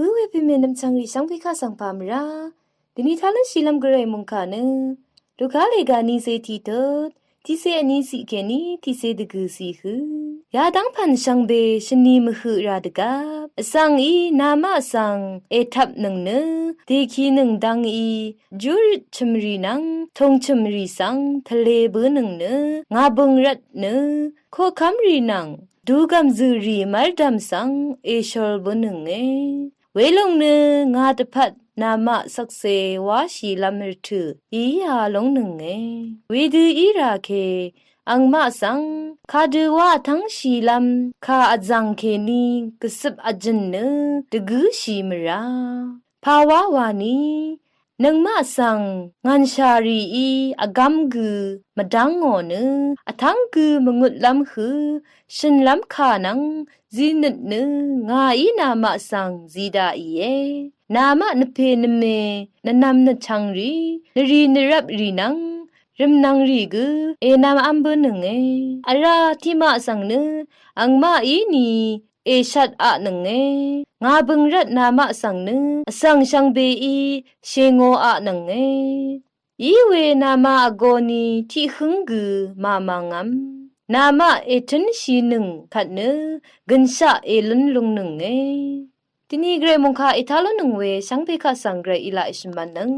บื้อเวพิเมน้ำจังรีช่างพิฆาสังพามราดินิทาลันชีลัมกระไรมุงคาเนลูกาเลกานีเซทีเตที่เซอันนี้สิเกนีที่เซดกุสีคือยาดังพันช่างเบชนีมหือราดกาสังอีนามาสังเอทับหนึ่งเนเดคีหนึ่งดังอีจูริชมรีนังทงชมรีสังทะเลเบอหนึ่งเนงาบงรัดเนโคคัมรีนังดูกัมซูรีมาร์ดัมสังเอชอลเบอหนึ่งเอเวลงเนงาตพัดนามาสักเซวาชีลามรถืออีหาลงหนึ่งเอเวดูอีราเคอังมาสังคาดูว่าทั้งชีลำคาอจังเคนีกสึบอจันเนตะกูชีมราภาวะวานีนังมาสังงันชารีอีอากำกือมาดังงอเนอทังกือมงุดลำหือฉันลำคานังจีนเนงาอีนามาสังจีดาอีเยนามะนเพนเมนนำนชังรีนรีนรับรีนังริมนังรีกเอนามอัมเบนึงเออาราที่มาสังเนอังมาอีนีเอชัดอะนึงเองาบึงรัดนามะสังเนสังชังเบอีเชงโออะนึงเออีเวนามะอโกนีที่หึงกือมามังอัมนามะเอทันชีนึงขัดเนกันชะเอลุนลุงนึงเอทีนี้เกรมงคาอิทาลนึงเวสังเพคะสังเกรอิลาอิชมันนึง